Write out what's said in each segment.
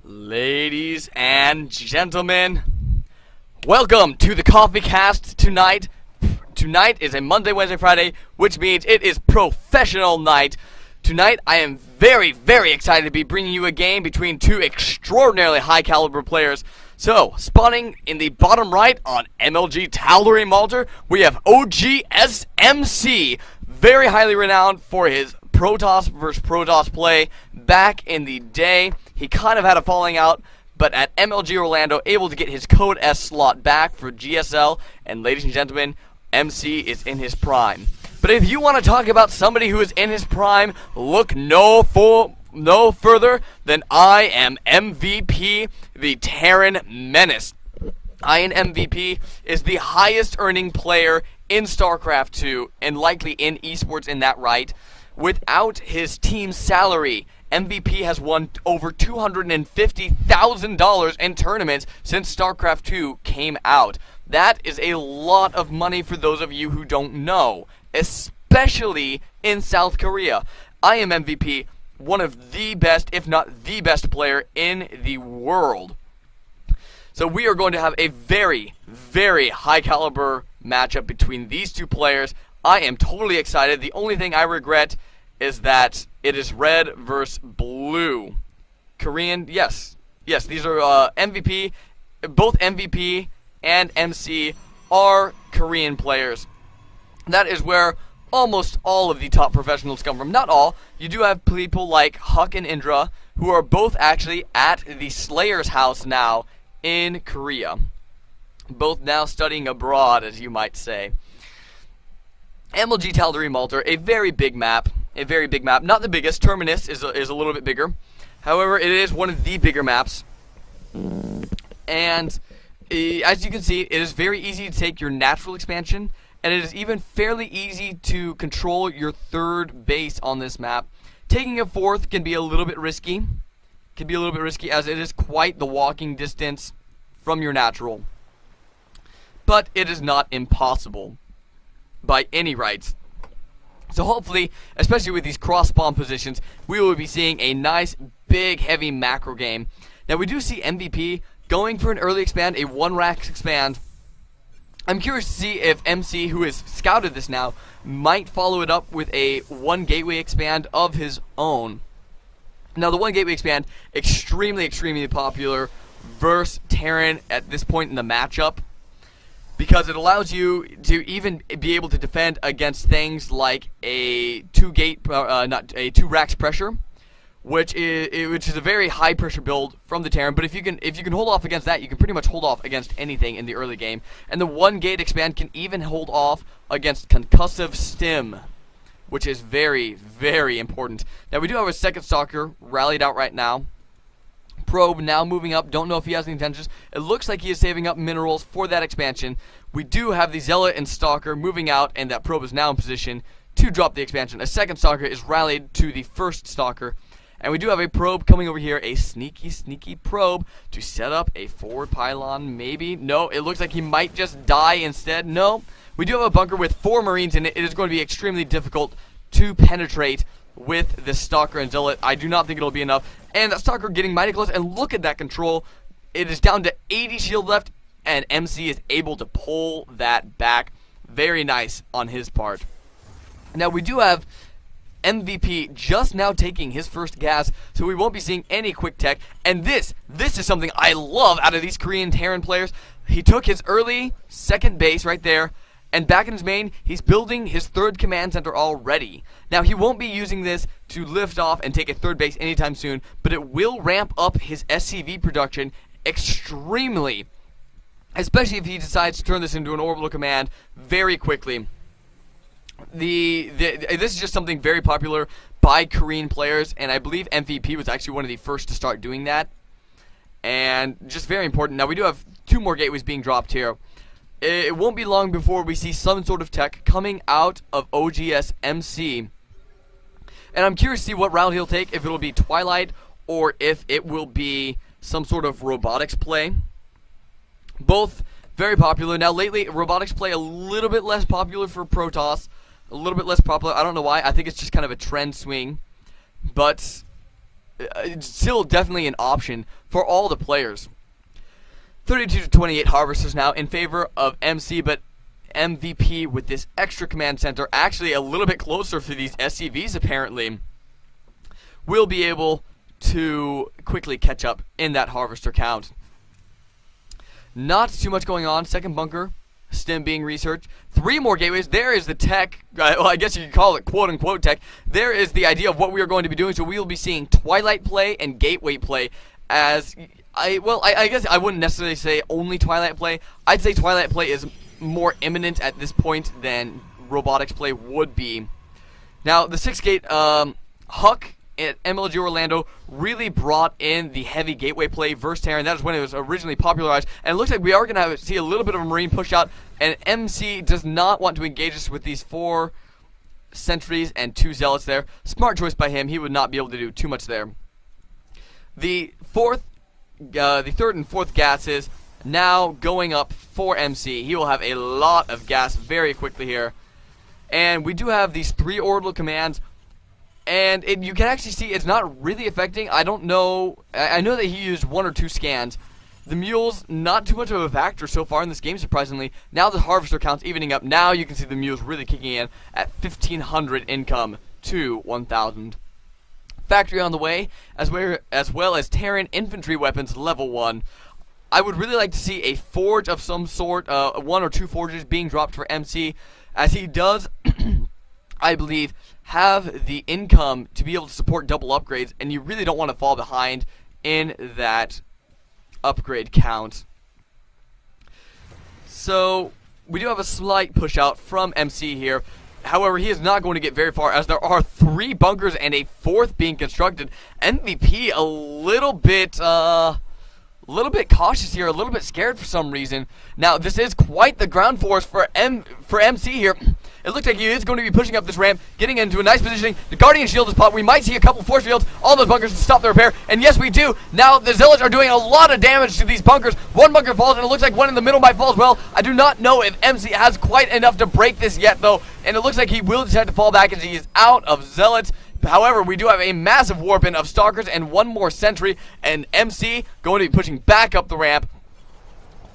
Ladies and gentlemen, welcome to the Coffee Cast tonight. Tonight is a Monday, Wednesday, Friday, which means it is professional night. Tonight, I am very, very excited to be bringing you a game between two extraordinarily high-caliber players. So, spawning in the bottom right on MLG Tal'Darim Malter, we have oGsMC, very highly renowned for his Protoss versus Protoss play back in the day. He kind of had a falling out, but at MLG Orlando, able to get his Code S slot back for GSL, and ladies and gentlemen, MC is in his prime. But if you want to talk about somebody who is in his prime, look no further than IMMVP, the Terran Menace. IMMVP is the highest earning player in Starcraft 2, and likely in esports in that right. Without his team's salary, MVP has won over $250,000 in tournaments since StarCraft 2 came out. That is a lot of money for those of you who don't know, especially in South Korea. I am MVP, one of the best, if not the best player in the world. So we are going to have a very, very high caliber matchup between these two players. I am totally excited. The only thing I regret is that it is red versus blue. Korean, yes, these are MVP. Both MVP and MC are Korean players. That is where almost all of the top professionals come from. Not all. You do have people like Huck and Indra, who are both actually at the Slayer's house now in Korea. Both now studying abroad, as you might say. MLG Tal'Darim Malter, a very big map. Not the biggest. Terminus is a little bit bigger. However, it is one of the bigger maps. And as you can see, it is very easy to take your natural expansion, and it is even fairly easy to control your third base on this map. Taking a fourth can be a little bit risky. As it is quite the walking distance from your natural. But it is not impossible by any rights. So hopefully, especially with these cross-spawn positions, we will be seeing a nice, big, heavy macro game. Now we do see MVP going for an early expand, a 1-rack expand. I'm curious to see if MC, who has scouted this now, might follow it up with a 1 gateway expand of his own. Now the 1 gateway expand, extremely popular versus Terran at this point in the matchup, because it allows you to even be able to defend against things like a 2 racks pressure, which is a very high pressure build from the Terran. But if you can hold off against that, you can pretty much hold off against anything in the early game. And the 1 gate expand can even hold off against concussive stim, which is very, very important. Now we do have a second Stalker rallied out right now. Probe now moving up. Don't know if he has any intentions. It looks like he is saving up minerals for that expansion. We do have the Zealot and Stalker moving out, and that Probe is now in position to drop the expansion. A second Stalker is rallied to the first Stalker. And we do have a Probe coming over here, a sneaky Probe to set up a forward pylon, maybe. No, it looks like he might just die instead. No, we do have a bunker with 4 Marines in it. It is going to be extremely difficult to penetrate with the Stalker and Zealot. I do not think it'll be enough. And that Stalker getting mighty close, and look at that control. It is down to 80 shield left, and MC is able to pull that back. Very nice on his part. Now we do have MVP just now taking his first gas, so we won't be seeing any quick tech. And this is something I love out of these Korean Terran players. He took his early second base right there, and back in his main, he's building his 3rd command center already. Now, he won't be using this to lift off and take a 3rd base anytime soon, but it will ramp up his SCV production extremely, especially if he decides to turn this into an orbital command very quickly. This is just something very popular by Korean players, and I believe MVP was actually one of the first to start doing that, and just very important. Now, we do have 2 more gateways being dropped here. It won't be long before we see some sort of tech coming out of oGsMC. And I'm curious to see what route he'll take, if it'll be Twilight or if it will be some sort of robotics play. Both very popular. Now lately, robotics play a little bit less popular for Protoss. A little bit less popular. I don't know why. I think it's just kind of a trend swing. But it's still definitely an option for all the players. 32-28 Harvesters now in favor of MC, but MVP with this extra command center, actually a little bit closer for these SCVs apparently, will be able to quickly catch up in that Harvester count. Not too much going on. Second bunker, stim being researched. 3 more gateways. There is the tech, well, I guess you could call it quote-unquote tech. There is the idea of what we are going to be doing. So we will be seeing Twilight play and Gateway play as, I guess I wouldn't necessarily say only Twilight play. I'd say Twilight play is more imminent at this point than Robotics play would be. Now, the 6th gate, Huck at MLG Orlando really brought in the heavy gateway play versus Terran. That is when it was originally popularized, and it looks like we are going to see a little bit of a Marine push out, and MC does not want to engage us with these 4 sentries and 2 zealots there. Smart choice by him. He would not be able to do too much there. The 3rd and 4th gases now going up for MC. He will have a lot of gas very quickly here, and we do have these 3 orbital commands. And you can actually see it's not really affecting. I don't know. I know that he used 1 or 2 scans. The mules, not too much of a factor so far in this game, surprisingly. Now the Harvester count's evening up. Now you can see the mules really kicking in at 1,500 income to 1,000. Factory on the way, as well as Terran infantry weapons level 1. I would really like to see a forge of some sort, 1 or 2 forges being dropped for MC, as he does, I believe, have the income to be able to support double upgrades, and you really don't want to fall behind in that upgrade count. So we do have a slight push out from MC here. However, he is not going to get very far, as there are 3 bunkers and a 4th being constructed. MVP a little bit cautious here, a little bit scared for some reason. Now, this is quite the ground force for MC here. It looks like he is going to be pushing up this ramp, getting into a nice positioning. The Guardian Shield is popped. We might see a couple force fields on those bunkers to stop the repair. And yes, we do. Now, the Zealots are doing a lot of damage to these bunkers. 1 bunker falls, and it looks like 1 in the middle might fall as well. I do not know if MC has quite enough to break this yet, though. And it looks like he will just have to fall back as he is out of Zealots. However, we do have a massive warp-in of Stalkers and 1 more sentry. And MC going to be pushing back up the ramp.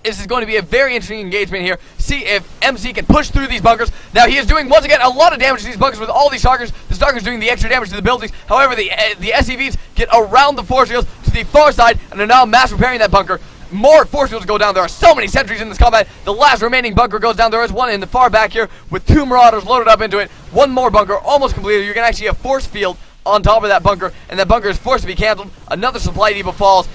This is going to be a very interesting engagement here. See if MC can push through these bunkers. Now, he is doing, once again, a lot of damage to these bunkers with all these Stalkers. The Stalkers doing the extra damage to the buildings. However, the SCVs get around the force fields to the far side and are now mass repairing that bunker. More force fields go down. There are so many sentries in this combat. The last remaining bunker goes down. There is 1 in the far back here with 2 Marauders loaded up into it. 1 more bunker almost completed. You can actually have force field on top of that bunker, and that bunker is forced to be canceled. Another supply depot falls.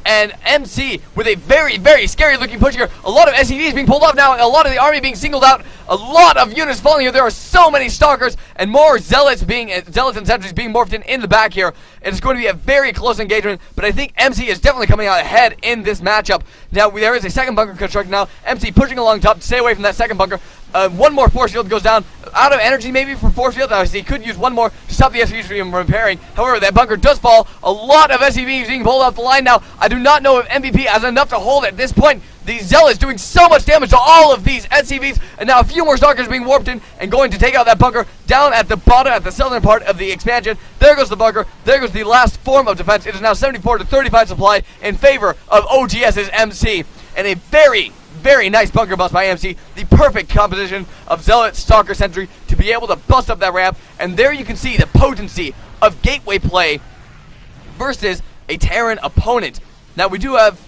And MC with a very, very scary looking push here. A lot of SCVs being pulled off now. A lot of the army being singled out. A lot of units falling here. There are so many Stalkers and more Zealots and sentries being morphed in the back here. It's going to be a very close engagement, but I think MC is definitely coming out ahead in this matchup. Now, there is a 2nd bunker constructed now. MC pushing along top to stay away from that 2nd bunker. 1 more force field goes down. Out of energy maybe for force field. Now, he could use 1 more to stop the SCVs from repairing. However, that bunker does fall. A lot of SCVs being pulled off the line now. I do not know if MVP has enough to hold at this point. The Zealots doing so much damage to all of these SCVs, and now a few more Stalkers being warped in and going to take out that bunker down at the bottom, at the southern part of the expansion. There goes the bunker. There goes the last form of defense. It is now 74-35 supply in favor of OGS's MC, and a very, very nice bunker bust by MC. The perfect composition of Zealot, Stalker, Sentry to be able to bust up that ramp, and there you can see the potency of gateway play versus a Terran opponent. Now, we do have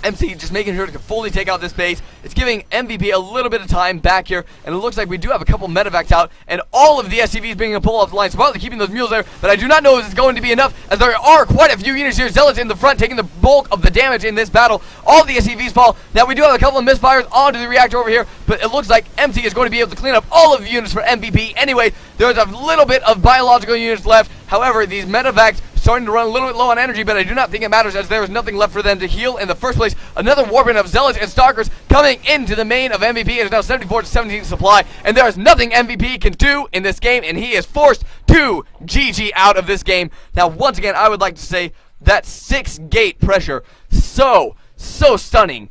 MC just making sure to fully take out this base. It's giving MVP a little bit of time back here, and it looks like we do have a couple medevacs out, and all of the SCVs being pulled off the line, so probably keeping those mules there, but I do not know if it's going to be enough, as there are quite a few units here. Zealots in the front taking the bulk of the damage in this battle. All of the SCVs fall. Now, we do have a couple of misfires onto the reactor over here, but it looks like MC is going to be able to clean up all of the units for MVP. Anyway, there's a little bit of biological units left. However, these medevacs starting to run a little bit low on energy, but I do not think it matters, as there is nothing left for them to heal in the first place. Another warping of Zealots and Stalkers coming into the main of MVP. It is now 74-17 supply, and there is nothing MVP can do in this game, and he is forced to GG out of this game. Now, once again, I would like to say that 6 gate pressure, so stunning.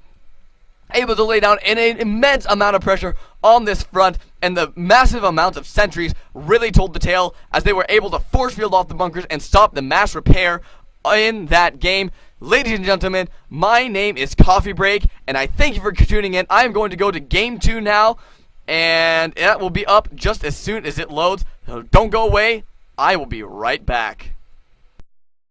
able to lay down an immense amount of pressure on this front, and the massive amount of sentries really told the tale as they were able to force field off the bunkers and stop the mass repair in that game. Ladies and gentlemen, my name is Coffee Break, and I thank you for tuning in. I am going to go to Game 2 now, and that will be up just as soon as it loads. So don't go away. I will be right back.